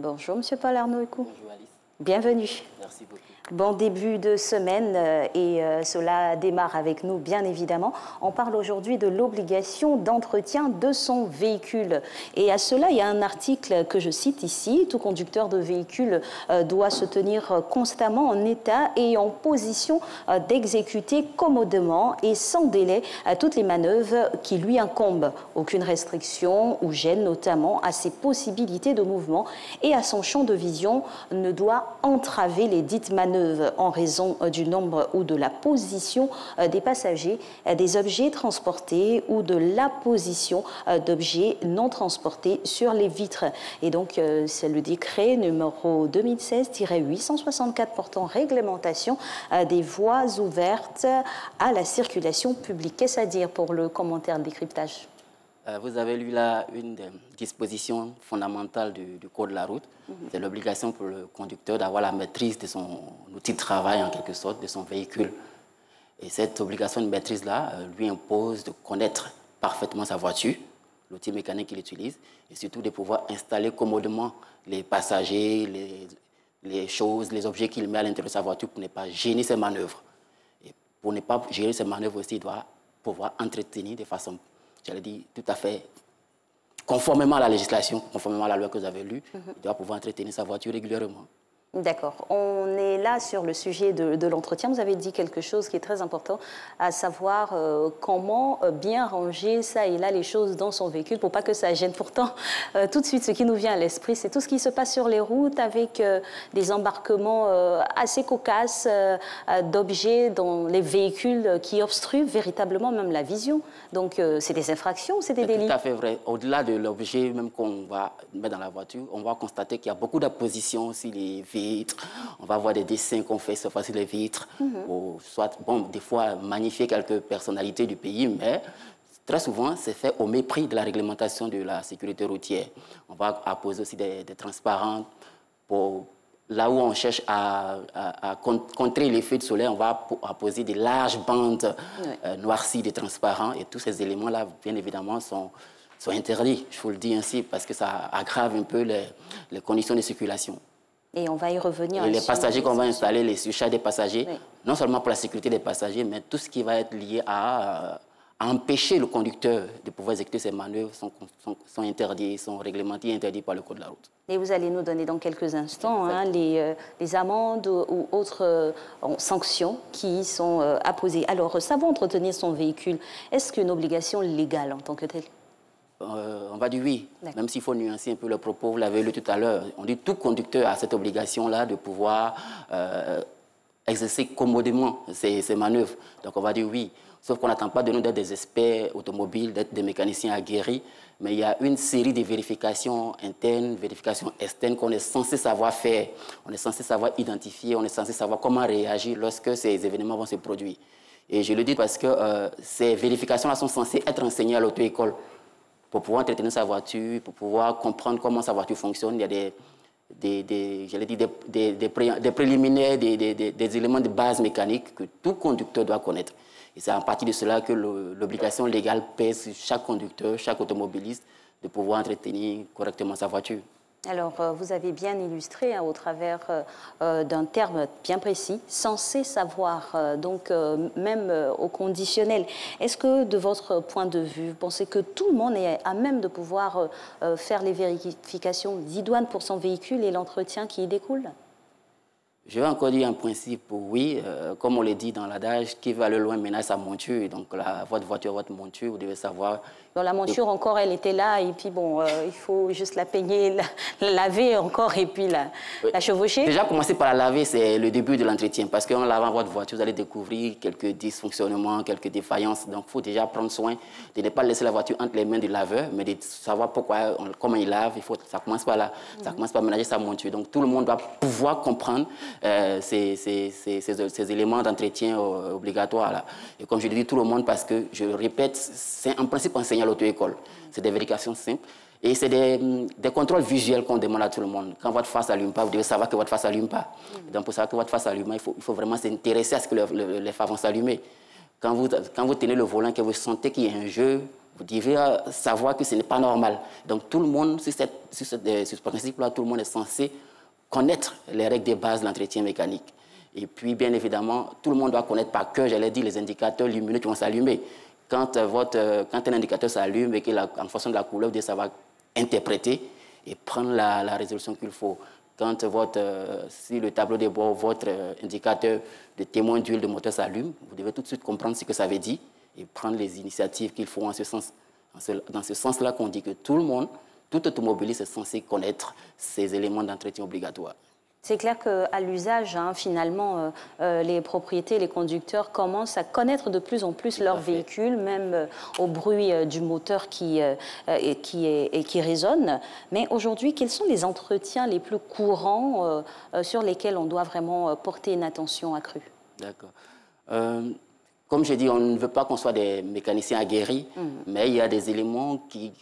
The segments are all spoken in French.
Bonjour, Monsieur Paul Arnaud Ecou. Bonjour Alice. Bienvenue. Merci beaucoup. Bon début de semaine et cela démarre avec nous, bien évidemment. On parle aujourd'hui de l'obligation d'entretien de son véhicule. Et à cela, il y a un article que je cite ici. Tout conducteur de véhicule doit se tenir constamment en état et en position d'exécuter commodément et sans délai toutes les manœuvres qui lui incombent. Aucune restriction ou gêne, notamment à ses possibilités de mouvement et à son champ de vision, ne doit entraver les dites manœuvres en raison du nombre ou de la position des passagers, des objets transportés ou de la position d'objets non transportés sur les vitres. Et donc, c'est le décret numéro 2016-864 portant réglementation des voies ouvertes à la circulation publique. Qu'est-ce à dire pour le commentaire de décryptage? Vous avez lu là une des dispositions fondamentales du Code de la route. C'est l'obligation pour le conducteur d'avoir la maîtrise de son outil de travail, en quelque sorte, de son véhicule. Et cette obligation de maîtrise-là lui impose de connaître parfaitement sa voiture, l'outil mécanique qu'il utilise, et surtout de pouvoir installer commodément les passagers, les choses, les objets qu'il met à l'intérieur de sa voiture pour ne pas gêner ses manœuvres. Et pour ne pas gêner ses manœuvres aussi, il doit pouvoir entretenir de façon, j'allais dire, tout à fait conformément à la législation, conformément à la loi que vous avez lue, il doit pouvoir entretenir sa voiture régulièrement. D'accord. On est là sur le sujet de l'entretien. Vous avez dit quelque chose qui est très important, à savoir comment bien ranger ça et là les choses dans son véhicule pour pas que ça gêne. Pourtant, tout de suite, ce qui nous vient à l'esprit, c'est tout ce qui se passe sur les routes avec des embarquements assez cocasses d'objets dans les véhicules qui obstruent véritablement même la vision. Donc, c'est des infractions, c'est des délits. Tout à fait vrai. Au-delà de l'objet même qu'on va mettre dans la voiture, on va constater qu'il y a beaucoup d'appositions sur les vitres. On va voir des dessins qu'on fait sur les vitres, ou soit, bon, des fois, magnifier quelques personnalités du pays, mais très souvent, c'est fait au mépris de la réglementation de la sécurité routière. On va apposer aussi des transparents pour... Là où on cherche à contrer l'effet de soleil, on va apposer des larges bandes noircies de transparents. Et tous ces éléments-là, bien évidemment, sont interdits, je vous le dis ainsi, parce que ça aggrave un peu les conditions de circulation. Et on va y revenir. Et les passagers qu'on va installer, les surcharges des passagers, non seulement pour la sécurité des passagers, mais tout ce qui va être lié à empêcher le conducteur de pouvoir exécuter ses manœuvres sont interdits, sont réglementés et interdits par le Code de la route. Et vous allez nous donner dans quelques instants les amendes ou autres sanctions qui sont apposées. Alors, savoir entretenir son véhicule, est-ce qu'une obligation légale en tant que telle? On va dire oui, même s'il faut nuancer un peu le propos, vous l'avez lu tout à l'heure. On dit tout conducteur a cette obligation-là de pouvoir exercer commodément ses manœuvres. Donc on va dire oui. Sauf qu'on n'attend pas de nous d'être des experts automobiles, d'être des mécaniciens aguerris, mais il y a une série de vérifications internes, vérifications externes qu'on est censé savoir faire. On est censé savoir identifier, on est censé savoir comment réagir lorsque ces événements vont se produire. Et je le dis parce que ces vérifications-là sont censées être enseignées à l'auto-école pour pouvoir entretenir sa voiture, pour pouvoir comprendre comment sa voiture fonctionne. Il y a des préliminaires, des éléments de base mécanique que tout conducteur doit connaître. Et c'est à partir de cela que l'obligation légale pèse sur chaque conducteur, chaque automobiliste, de pouvoir entretenir correctement sa voiture. Alors, vous avez bien illustré au travers d'un terme bien précis, censé savoir, donc même au conditionnel. Est-ce que, de votre point de vue, vous pensez que tout le monde est à même de pouvoir faire les vérifications d'idoine pour son véhicule et l'entretien qui y découle? Je vais encore dire en principe oui, comme on le dit dans l'adage, qui va le loin ménage sa monture. Donc votre voiture, votre monture, vous devez savoir... Bon, la monture encore, elle était là et puis bon, il faut juste la peigner, la laver encore et puis la chevaucher. Déjà, commencer par la laver, c'est le début de l'entretien parce qu'en lavant votre voiture, vous allez découvrir quelques dysfonctionnements, quelques défaillances. Donc, il faut déjà prendre soin de ne pas laisser la voiture entre les mains du laveur, mais de savoir pourquoi, comment il lave. Ça commence par là, ça commence par ménager sa monture. Donc, tout le monde doit pouvoir comprendre ces éléments d'entretien obligatoires là. Et comme je le dis, tout le monde, parce que, je le répète, c'est en principe enseigné à l'auto-école. C'est des vérifications simples. Et c'est des contrôles visuels qu'on demande à tout le monde. Quand votre face n'allume pas, vous devez savoir que votre face n'allume pas. Donc pour savoir que votre face s'allume, il faut vraiment s'intéresser à ce que les phares vont s'allumer. Quand vous tenez le volant, que vous sentez qu'il y a un jeu, Vous devez savoir que ce n'est pas normal. Donc tout le monde, sur ce principe-là, tout le monde est censé connaître les règles de base de l'entretien mécanique. Et puis, bien évidemment, tout le monde doit connaître par cœur, j'allais dire, les indicateurs lumineux qui vont s'allumer. Quand un indicateur s'allume et qu'en fonction de la couleur, vous devez savoir interpréter et prendre la résolution qu'il faut. Quand si le tableau de bord, votre indicateur de témoin d'huile de moteur s'allume, vous devez tout de suite comprendre ce que ça veut dire et prendre les initiatives qu'il faut en ce sens. Dans ce sens-là qu'on dit que tout le monde, tout automobiliste est censé connaître ces éléments d'entretien obligatoires. C'est clair qu'à l'usage, finalement, les propriétés, les conducteurs commencent à connaître de plus en plus leur véhicule, même au bruit du moteur qui résonne. Mais aujourd'hui, quels sont les entretiens les plus courants sur lesquels on doit vraiment porter une attention accrue? D'accord. Comme je dis, on ne veut pas qu'on soit des mécaniciens aguerris, mais il y a des éléments qui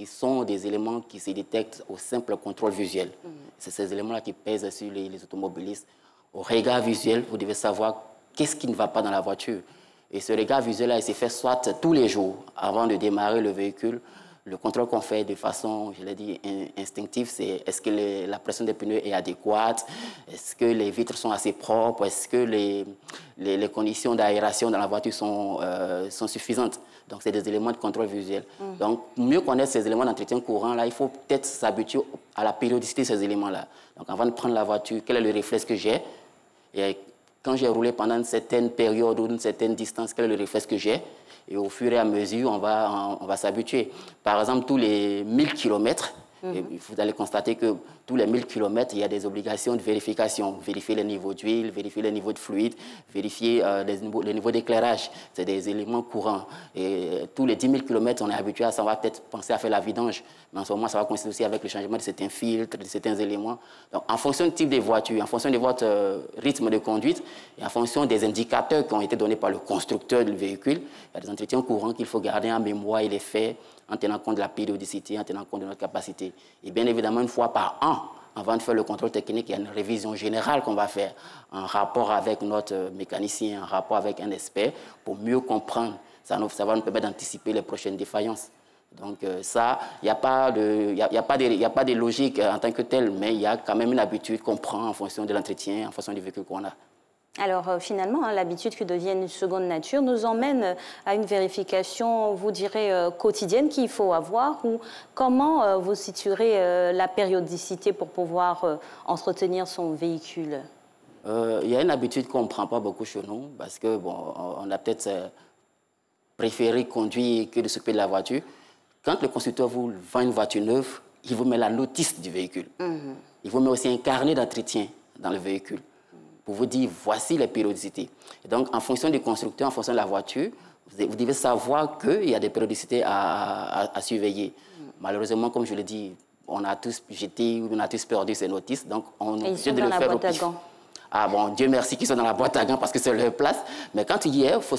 sont des éléments qui se détectent au simple contrôle visuel. C'est ces éléments-là qui pèsent sur les automobilistes. Au regard visuel, vous devez savoir qu'est-ce qui ne va pas dans la voiture. Et ce regard visuel-là, il s'est fait soit tous les jours, avant de démarrer le véhicule. Le contrôle qu'on fait de façon, je l'ai dit, instinctive, c'est est-ce que la pression des pneus est adéquate, est-ce que les vitres sont assez propres, est-ce que les conditions d'aération dans la voiture sont suffisantes. Donc, c'est des éléments de contrôle visuel. Donc, pour mieux connaître ces éléments d'entretien courant, là, il faut peut-être s'habituer à la périodicité de ces éléments-là. Donc, avant de prendre la voiture, quel est le réflexe que j'ai? Et quand j'ai roulé pendant une certaine période ou une certaine distance, quel est le réflexe que j'ai? Et au fur et à mesure, on va s'habituer. Par exemple, tous les 1000 km, vous allez constater que tous les 1000 km, il y a des obligations de vérification. Vérifier les niveaux d'huile, vérifier les niveaux de fluide, vérifier les niveaux d'éclairage. C'est des éléments courants. Et tous les 10 000 km, on est habitué à ça. On va peut-être penser à faire la vidange. Mais en ce moment, ça va coïncider aussi avec le changement de certains filtres, de certains éléments. Donc, en fonction du type de voiture, en fonction de votre rythme de conduite et en fonction des indicateurs qui ont été donnés par le constructeur du véhicule, il y a des entretiens courants qu'il faut garder en mémoire et les faire en tenant compte de la périodicité, en tenant compte de notre capacité. Et bien évidemment, une fois par an, avant de faire le contrôle technique, il y a une révision générale qu'on va faire en rapport avec notre mécanicien, en rapport avec un expert, pour mieux comprendre. Ça va nous permettre d'anticiper les prochaines défaillances. Donc ça, il n'y a pas de logique en tant que telle, mais il y a quand même une habitude qu'on prend en fonction de l'entretien, en fonction du véhicule qu'on a. Alors finalement, l'habitude qui devient une seconde nature nous emmène à une vérification, vous direz, quotidienne qu'il faut avoir, ou comment vous situerez la périodicité pour pouvoir entretenir son véhicule? Il y a une habitude qu'on ne prend pas beaucoup chez nous, parce que bon, on a peut-être préféré conduire que de s'occuper de la voiture. Quand le constructeur vous vend une voiture neuve, il vous met la notice du véhicule. Il vous met aussi un carnet d'entretien dans le véhicule pour vous dire voici les périodicités. Et donc, en fonction du constructeur, en fonction de la voiture, vous devez savoir qu'il y a des périodicités à surveiller. Malheureusement, comme je l'ai dit, on a tous jeté, on a tous perdu ces notices. Donc, on est obligé de le faire au pif. Ah bon, Dieu merci qu'ils sont dans la boîte à gants parce que c'est leur place. Mais quand il y est, il faut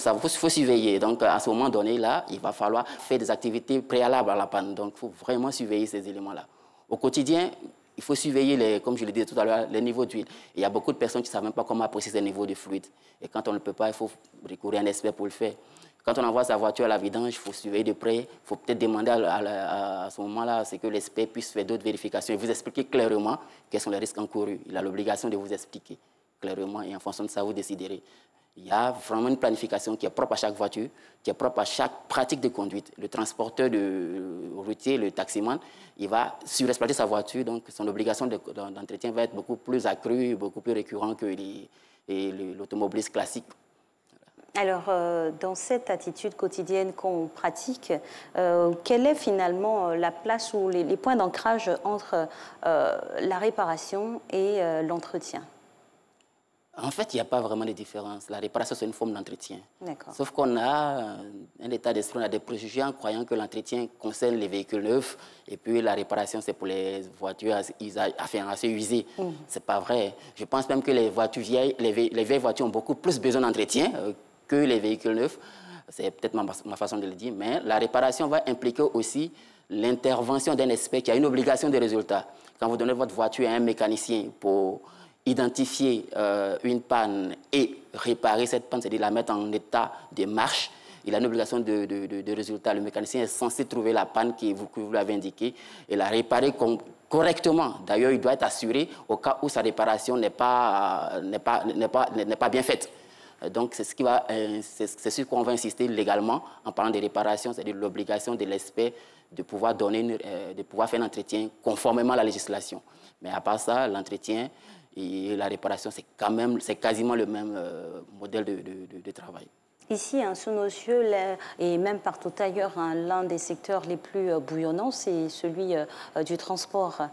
surveiller. Donc, à ce moment donné, là, il va falloir faire des activités préalables à la panne. Donc, il faut vraiment surveiller ces éléments-là. Au quotidien, il faut surveiller, comme je le disais tout à l'heure, les niveaux d'huile. Il y a beaucoup de personnes qui ne savent même pas comment apprécier ces niveaux de fluide. Et quand on ne peut pas, il faut recourir à un expert pour le faire. Quand on envoie sa voiture à la vidange, il faut surveiller de près. Il faut peut-être demander à ce moment-là que l'expert puisse faire d'autres vérifications et vous expliquer clairement quels sont les risques encourus. Il a l'obligation de vous expliquer clairement et en fonction de ça, vous déciderez. Il y a vraiment une planification qui est propre à chaque voiture, qui est propre à chaque pratique de conduite. Le transporteur routier, le taximan, il va surexploiter sa voiture, donc son obligation d'entretien va être beaucoup plus accrue, beaucoup plus récurrente que l'automobiliste classique. Alors, dans cette attitude quotidienne qu'on pratique, quelle est finalement la place ou les points d'ancrage entre la réparation et l'entretien? En fait, il n'y a pas vraiment de différence. La réparation, c'est une forme d'entretien. Sauf qu'on a un état d'esprit, on a des préjugés en croyant que l'entretien concerne les véhicules neufs et puis la réparation, c'est pour les voitures assez usées. Ce n'est pas vrai. Je pense même que les voitures vieilles, les vieilles voitures ont beaucoup plus besoin d'entretien que les véhicules neufs. C'est peut-être ma façon de le dire, mais la réparation va impliquer aussi l'intervention d'un expert qui a une obligation de résultat. Quand vous donnez votre voiture à un mécanicien pour identifier une panne et réparer cette panne, c'est-à-dire la mettre en état de marche, il a une obligation de résultat. Le mécanicien est censé trouver la panne que vous l'avez indiquée et la réparer correctement. D'ailleurs, il doit être assuré au cas où sa réparation n'est pas bien faite. Donc, c'est ce qu'on va insister légalement en parlant de réparation, c'est-à-dire l'obligation de l'expert de pouvoir faire un entretien conformément à la législation. Mais à part ça, l'entretien et la réparation, c'est quasiment le même modèle de travail. Ici, sous nos yeux, et même partout ailleurs, l'un des secteurs les plus bouillonnants, c'est celui du transport.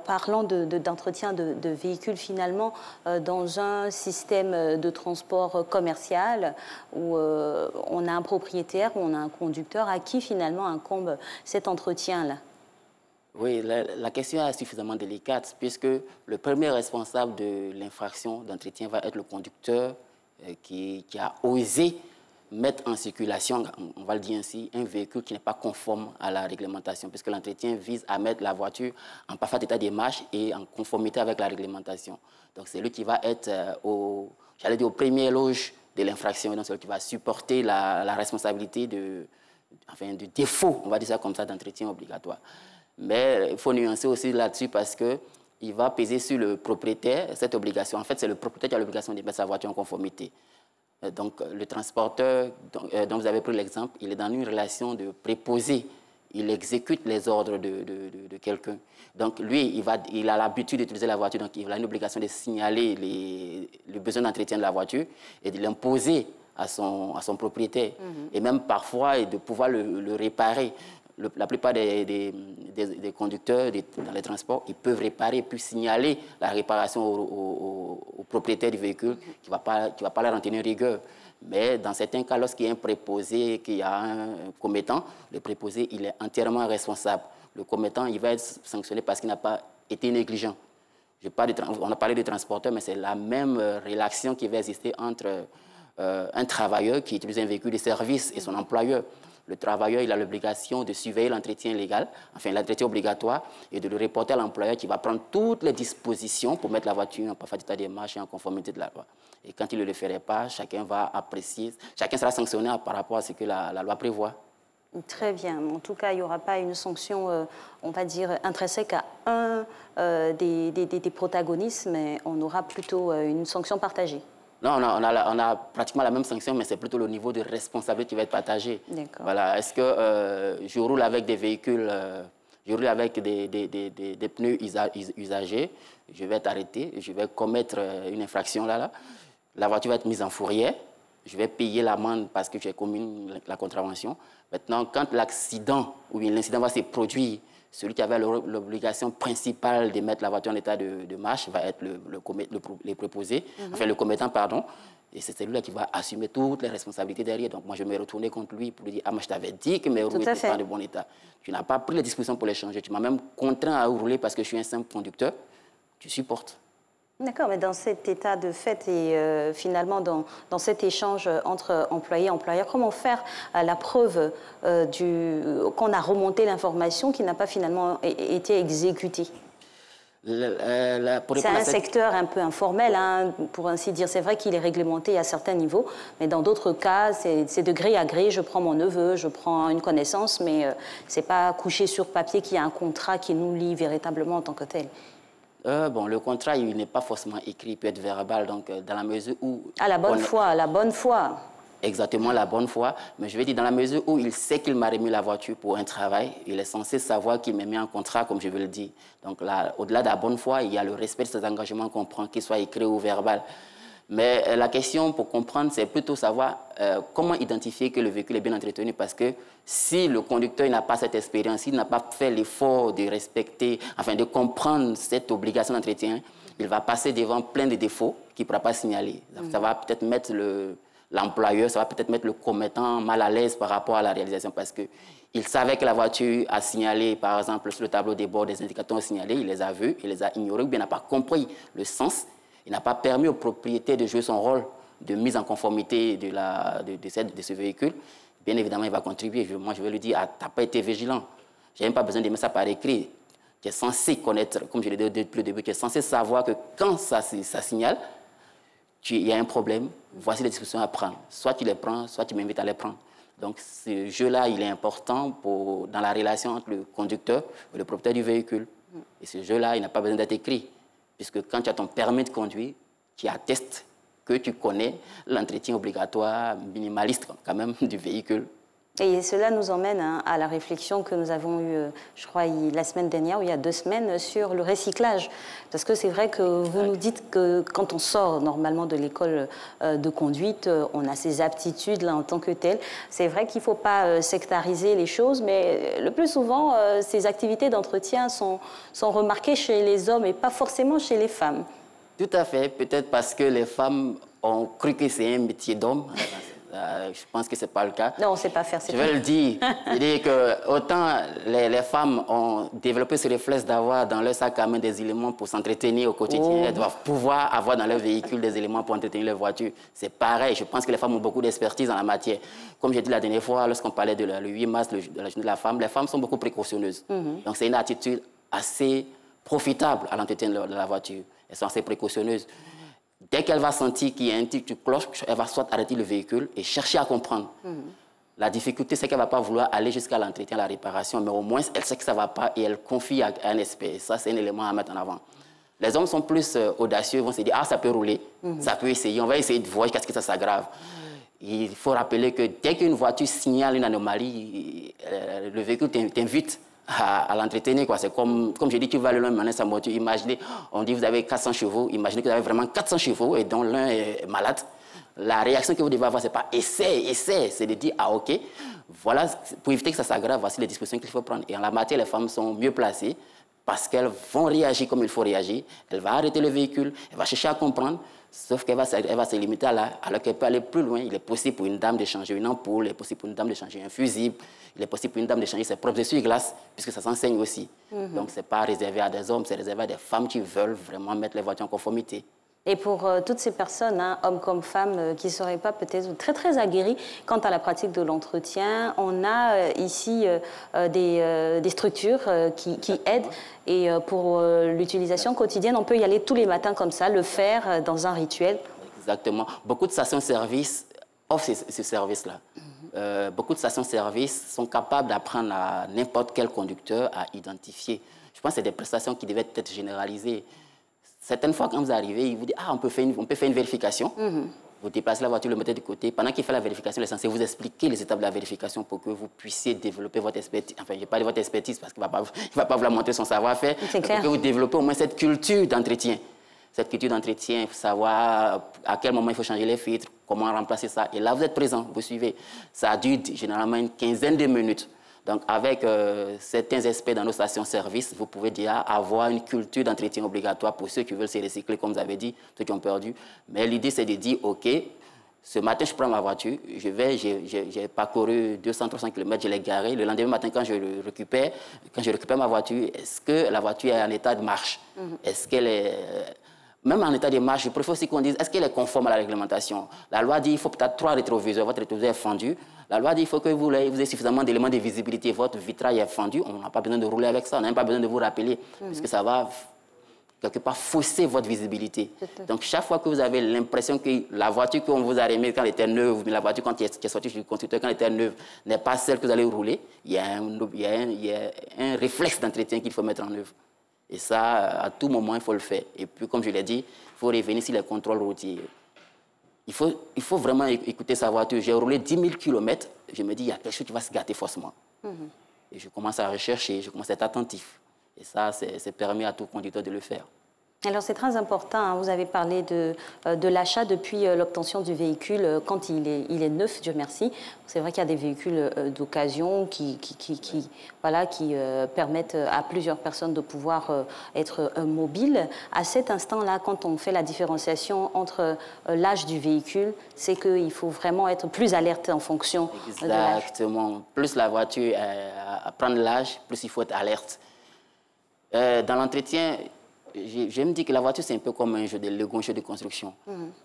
Parlant d'entretien de véhicules, finalement, dans un système de transport commercial où on a un propriétaire, où on a un conducteur, à qui finalement incombe cet entretien-là? Oui, la question est suffisamment délicate puisque le premier responsable de l'infraction d'entretien va être le conducteur qui a osé mettre en circulation, on va le dire ainsi, un véhicule qui n'est pas conforme à la réglementation, puisque l'entretien vise à mettre la voiture en parfait état de marche et en conformité avec la réglementation. Donc c'est lui qui va être au premier loge de l'infraction, donc c'est lui qui va supporter la responsabilité du défaut, on va dire ça comme ça, d'entretien obligatoire. Mais il faut nuancer aussi là-dessus parce qu'il va peser sur le propriétaire cette obligation. En fait, c'est le propriétaire qui a l'obligation de mettre sa voiture en conformité. Donc, le transporteur dont vous avez pris l'exemple, il est dans une relation de préposé. Il exécute les ordres de quelqu'un. Donc, lui, il a l'habitude d'utiliser la voiture. Donc, il a une obligation de signaler le besoin d'entretien de la voiture et de l'imposer à son propriétaire. Et même parfois, de pouvoir le réparer. La plupart des conducteurs dans les transports, ils peuvent réparer, puis signaler la réparation au propriétaire du véhicule qui ne va pas leur en tenir rigueur. Mais dans certains cas, lorsqu'il y a un préposé, qu'il y a un commettant, le préposé, il est entièrement responsable. Le commettant, il va être sanctionné parce qu'il n'a pas été négligent. On a parlé de transporteur, mais c'est la même relation qui va exister entre un travailleur qui utilise un véhicule de service et son employeur. Le travailleur, il a l'obligation de surveiller l'entretien légal, enfin l'entretien obligatoire, et de le reporter à l'employeur qui va prendre toutes les dispositions pour mettre la voiture en parfait état de marche et en conformité de la loi. Et quand il ne le ferait pas, chacun va apprécier, chacun sera sanctionné par rapport à ce que la loi prévoit. Très bien. En tout cas, il n'y aura pas une sanction, on va dire, intrinsèque à un des protagonistes, mais on aura plutôt une sanction partagée. Non, on a pratiquement la même sanction, mais c'est plutôt le niveau de responsabilité qui va être partagé. Voilà. Est-ce que je roule avec des véhicules, je roule avec des pneus usagés, je vais être arrêté, je vais commettre une infraction là. La voiture va être mise en fourrière, je vais payer l'amende parce que j'ai commis la contravention. Maintenant, quand l'accident ou l'incident va se produire, celui qui avait l'obligation principale de mettre la voiture en état de marche va être le préposé, enfin le commettant, pardon. Et c'est celui-là qui va assumer toutes les responsabilités derrière. Donc moi, je me retourner contre lui pour lui dire « Ah, moi, je t'avais dit que mes roues n'étaient pas de bon état. Tu n'as pas pris les dispositions pour les changer. Tu m'as même contraint à rouler parce que je suis un simple conducteur. Tu supportes. » D'accord, mais dans cet état de fait et finalement dans cet échange entre employé et employeur, comment faire la preuve qu'on a remonté l'information qui n'a pas finalement été exécutée? C'est un secteur un peu informel, hein, pour ainsi dire. C'est vrai qu'il est réglementé à certains niveaux, mais dans d'autres cas, c'est de gré à gré. Je prends mon neveu, je prends une connaissance, mais ce n'est pas couché sur papier qu'il y a un contrat qui nous lie véritablement en tant que tel. Bon, le contrat, il n'est pas forcément écrit, il peut être verbal, donc dans la mesure où... À la bonne foi, la bonne foi. Exactement, la bonne foi. Mais je vais dire, dans la mesure où il sait qu'il m'a remis la voiture pour un travail, il est censé savoir qu'il m'a mis en contrat, comme je veux le dire. Donc là, au-delà de la bonne foi, il y a le respect de ses engagements qu'on prend, qu'il soit écrit ou verbal. Mais la question pour comprendre, c'est plutôt savoir comment identifier que le véhicule est bien entretenu. Parce que si le conducteur n'a pas cette expérience, s'il n'a pas fait l'effort de respecter, enfin de comprendre cette obligation d'entretien, il va passer devant plein de défauts qu'il ne pourra pas signaler. Ça va peut-être mettre l'employeur, ça va peut-être mettre le commettant mal à l'aise par rapport à la réalisation. Parce qu'il savait que la voiture a signalé, par exemple, sur le tableau de bord, des indicateurs ont signalé, il les a vus, il les a ignorés, ou bien n'a pas compris le sens. Il n'a pas permis au propriétaire de jouer son rôle de mise en conformité de ce véhicule. Bien évidemment, il va contribuer. Moi, je vais lui dire, ah, tu n'as pas été vigilant. Je n'ai même pas besoin de mettre ça par écrit. Tu es censé connaître, comme je l'ai dit depuis le début, tu es censé savoir que quand ça signale, il y a un problème, voici les dispositions à prendre. Soit tu les prends, soit tu m'invites à les prendre. Donc, ce jeu-là, il est important dans la relation entre le conducteur et le propriétaire du véhicule. Et ce jeu-là, il n'a pas besoin d'être écrit, puisque quand tu as ton permis de conduire, tu attestes que tu connais l'entretien obligatoire minimaliste quand même du véhicule. Et cela nous emmène à la réflexion que nous avons eue, je crois, la semaine dernière, ou il y a 2 semaines, sur le recyclage. Parce que c'est vrai que vous nous dites que quand on sort normalement de l'école de conduite, on a ces aptitudes-là en tant que telles. C'est vrai qu'il ne faut pas sectariser les choses, mais le plus souvent, ces activités d'entretien sont remarquées chez les hommes et pas forcément chez les femmes. Tout à fait. Peut-être parce que les femmes ont cru que c'est un métier d'homme. Je pense que ce n'est pas le cas. Non, on ne sait pas faire. Je vais le dire. C'est-à-dire que autant les femmes ont développé ce réflexe d'avoir dans leur sac à main des éléments pour s'entretenir au quotidien. Elles doivent pouvoir avoir dans leur véhicule des éléments pour entretenir leur voiture. C'est pareil. Je pense que les femmes ont beaucoup d'expertise en la matière. Comme j'ai dit la dernière fois, lorsqu'on parlait de le 8 mars, de la journée de la femme, les femmes sont beaucoup précautionneuses. Donc c'est une attitude assez profitable à l'entretien de la voiture. Elles sont assez précautionneuses. Dès qu'elle va sentir qu'il y a un petit cloche, elle va soit arrêter le véhicule et chercher à comprendre. La difficulté, c'est qu'elle ne va pas vouloir aller jusqu'à l'entretien, la réparation, mais au moins, elle sait que ça ne va pas et elle confie à un expert. Ça, c'est un élément à mettre en avant. Les hommes sont plus audacieux, ils vont se dire, ah, ça peut rouler, ça peut essayer, on va essayer de voir jusqu'à ce que ça s'aggrave. Il faut rappeler que dès qu'une voiture signale une anomalie, le véhicule t'invite à l'entretenir. C'est comme je dis, tu vas le loin mener sa voiture. Imaginez, on dit vous avez 400 chevaux, imaginez que vous avez vraiment 400 chevaux et dont l'un est malade. La réaction que vous devez avoir, ce n'est pas essaie, c'est de dire, ah ok, voilà, pour éviter que ça s'aggrave, voici les dispositions qu'il faut prendre. Et en la matière, les femmes sont mieux placées parce qu'elles vont réagir comme il faut réagir. Elle va arrêter le véhicule, elle va chercher à comprendre. Sauf qu'elle va se limiter à là, alors qu'elle peut aller plus loin. Il est possible pour une dame de changer une ampoule, il est possible pour une dame de changer un fusible, il est possible pour une dame de changer ses propres essuie-glaces, puisque ça s'enseigne aussi. Donc, ce n'est pas réservé à des hommes, c'est réservé à des femmes qui veulent vraiment mettre les voitures en conformité. Et pour toutes ces personnes, hommes comme femmes, qui ne seraient pas peut-être très aguerries quant à la pratique de l'entretien, on a ici des structures qui aident. Et pour l'utilisation quotidienne, on peut y aller tous les matins comme ça, le faire dans un rituel. Exactement. Beaucoup de stations-service offrent ce service-là. Beaucoup de stations-service sont capables d'apprendre à n'importe quel conducteur à identifier. Je pense que c'est des prestations qui devaient être généralisées. Certaines fois, quand vous arrivez, ils vous disent « Ah, on peut faire une vérification. Vous déplacez la voiture, le mettez de côté. Pendant qu'il fait la vérification, il est censé vous expliquer les étapes de la vérification pour que vous puissiez développer votre expertise. Enfin, je ne vais pas dire votre expertise parce qu'il ne va pas vous montrer son savoir-faire. Pour que vous développez au moins cette culture d'entretien. Cette culture d'entretien, il faut savoir à quel moment il faut changer les filtres, comment remplacer ça. Et là, vous êtes présent, vous suivez. Ça dure généralement une quinzaine de minutes. Donc, avec certains experts dans nos stations-service, vous pouvez déjà avoir une culture d'entretien obligatoire pour ceux qui veulent se recycler, comme vous avez dit, ceux qui ont perdu. Mais l'idée, c'est de dire, OK, ce matin, je prends ma voiture, j'ai parcouru 200-300 km, je l'ai garée. Le lendemain matin, quand je récupère ma voiture, est-ce que la voiture est en état de marche? Est-ce qu'elle est... Même en état de marche, je préfère aussi qu'on dise, est-ce qu'elle est conforme à la réglementation? La loi dit qu'il faut peut-être 3 rétroviseurs, votre rétroviseur est fendu. La loi dit qu'il faut que vous ayez suffisamment d'éléments de visibilité, votre vitrail est fendu. On n'a pas besoin de rouler avec ça, on n'a même pas besoin de vous rappeler, puisque ça va quelque part fausser votre visibilité. Donc chaque fois que vous avez l'impression que la voiture qu'on vous a remise quand elle était neuve, mais la voiture quand elle est sortie du constructeur quand elle était neuve, n'est pas celle que vous allez rouler, il y a un réflexe d'entretien qu'il faut mettre en œuvre. Et ça, à tout moment, il faut le faire. Et puis, comme je l'ai dit, il faut revenir sur les contrôles routiers. Il faut vraiment écouter sa voiture. J'ai roulé 10 000 km, je me dis, il y a quelque chose qui va se gâter forcément. Et je commence à rechercher, je commence à être attentif. Et ça, c'est permis à tout conducteur de le faire. Alors c'est très important, hein. Vous avez parlé de l'achat depuis l'obtention du véhicule quand il est neuf, Dieu merci. C'est vrai qu'il y a des véhicules d'occasion qui permettent à plusieurs personnes de pouvoir être mobiles. À cet instant-là, quand on fait la différenciation entre l'âge du véhicule, c'est qu'il faut vraiment être plus alerte en fonction de l'âge. Exactement. Plus la voiture prend de l'âge, plus il faut être alerte. Dans l'entretien, je me dis que la voiture, c'est un peu comme un jeu de Lego, un jeu de construction.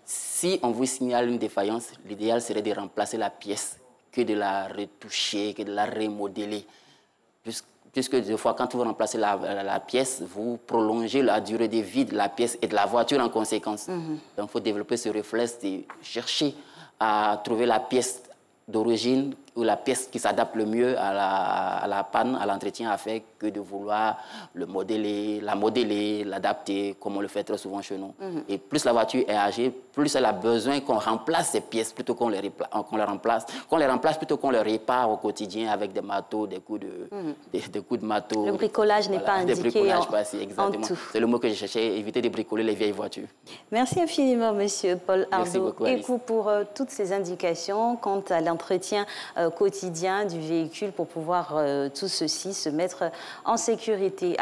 Si on vous signale une défaillance, l'idéal serait de remplacer la pièce que de la retoucher, que de la remodeler. Puisque des fois, quand vous remplacez la pièce, vous prolongez la durée de vie de la pièce et de la voiture en conséquence. Donc, il faut développer ce réflexe de chercher à trouver la pièce d'origine ou la pièce qui s'adapte le mieux à la panne, à l'entretien à faire, que de vouloir la modeler, l'adapter, comme on le fait très souvent chez nous. Et plus la voiture est âgée, plus elle a besoin qu'on remplace ces pièces plutôt qu'on les remplace plutôt qu'on les répare au quotidien avec des marteaux, des coups de marteau. Le bricolage n'est pas indiqué en tout. C'est le mot que je cherchais, éviter de bricoler les vieilles voitures. Merci infiniment, Monsieur Paul Ardo, Alice, pour toutes ces indications quant à l'entretien quotidien du véhicule pour pouvoir tout ceci se mettre en sécurité.